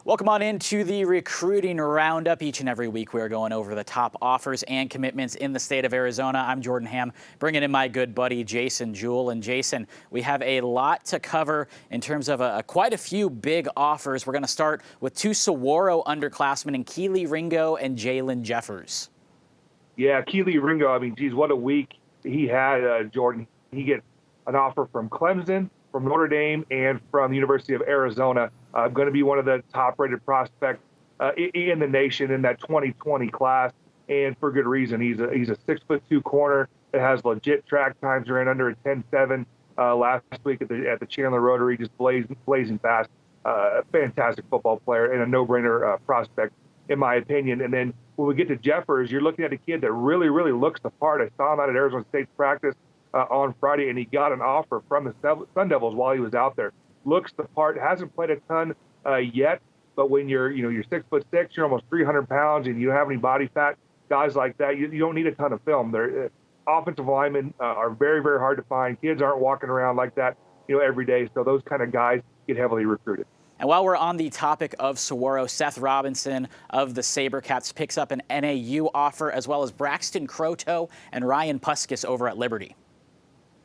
Welcome on into the recruiting roundup. Each and every week we are going over the top offers and commitments in the state of Arizona. I'm Jordan Ham, bringing in my good buddy Jason Jewell. And Jason, we have a lot to cover in terms of quite a few big offers. We're going to start with two Saguaro underclassmen in Keely Ringo and Jalen Jeffers. Yeah, Keely Ringo, I mean, geez, what a week he had, Jordan. He gets an offer from Clemson, from Notre Dame, and from the University of Arizona. Going to be one of the top-rated prospects in the nation in that 2020 class, and for good reason. He's a 6'2" corner that has legit track times, ran under a 10.7 last week at the Chandler Rotary, just blazing fast. Fantastic football player and a no-brainer prospect, in my opinion. And then when we get to Jeffers, you're looking at a kid that really, really looks the part. I saw him out at Arizona State's practice on Friday, and he got an offer from the Sun Devils while he was out there. Looks the part, hasn't played a ton yet, but when you're 6'6", you're almost 300 pounds, and you don't have any body fat, guys like that, you don't need a ton of film. They're offensive linemen are very, very hard to find. Kids aren't walking around like that, every day. So those kind of guys get heavily recruited. And while we're on the topic of Saguaro, Seth Robinson of the Sabercats picks up an NAU offer, as well as Braxton Croteau and Ryan Puskis over at Liberty.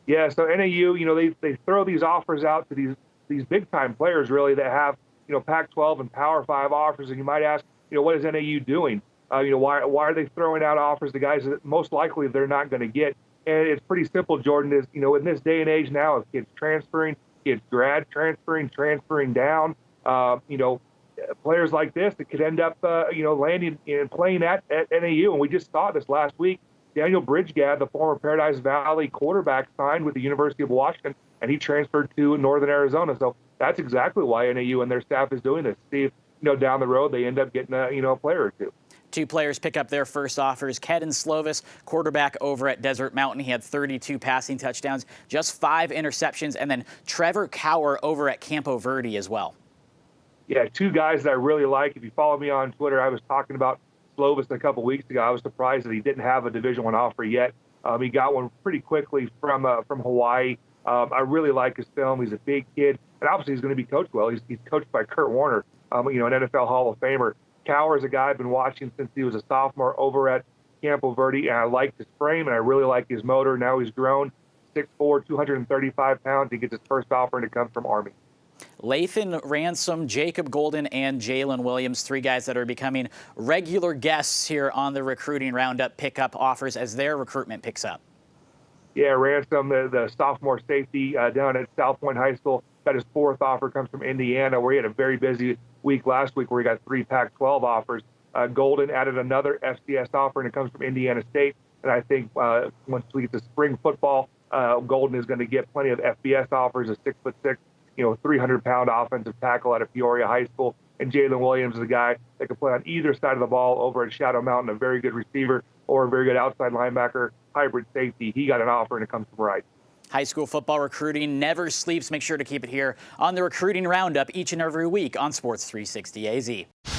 Yeah, so NAU, they throw these offers out to these big-time players, really, that have, Pac-12 and Power 5 offers. And you might ask, what is NAU doing? Why are they throwing out offers to guys that most likely they're not going to get? And it's pretty simple, Jordan, is, in this day and age now of kids transferring, kids grad transferring down, players like this that could end up, landing and playing at NAU. And we just saw this last week. Daniel Bridgegad, the former Paradise Valley quarterback, signed with the University of Washington, and he transferred to Northern Arizona. So that's exactly why NAU and their staff is doing this. See if, down the road they end up getting a player or two. Two players pick up their first offers. Kedon Slovis, quarterback over at Desert Mountain. He had 32 passing touchdowns, just 5 interceptions. And then Trevor Cower over at Campo Verde as well. Yeah, two guys that I really like. If you follow me on Twitter, I was talking about Slovis a couple weeks ago. I was surprised that he didn't have a Division I offer yet. He got one pretty quickly from Hawaii. I really like his film. He's a big kid, and obviously he's going to be coached well. He's coached by Kurt Warner, an NFL Hall of Famer. Cower is a guy I've been watching since he was a sophomore over at Campo Verde, and I like his frame, and I really like his motor. Now he's grown, 6'4", 235 pounds. He gets his first offer, and it comes from Army. Lathan Ransom, Jacob Golden, and Jalen Williams, 3 guys that are becoming regular guests here on the recruiting roundup, pick up offers as their recruitment picks up. Yeah, Ransom, the sophomore safety down at South Point High School, got his 4th offer, comes from Indiana, where he had a very busy week last week where he got 3 Pac-12 offers. Golden added another FCS offer, and it comes from Indiana State. And I think once we get to spring football, Golden is going to get plenty of FBS offers, a 6'6", 300-pound offensive tackle out of Peoria High School. And Jalen Williams is a guy that can play on either side of the ball over at Shadow Mountain, a very good receiver or a very good outside linebacker, hybrid safety. He got an offer, and it comes from Rice. High school football recruiting never sleeps. Make sure to keep it here on the Recruiting Roundup each and every week on Sports 360 AZ.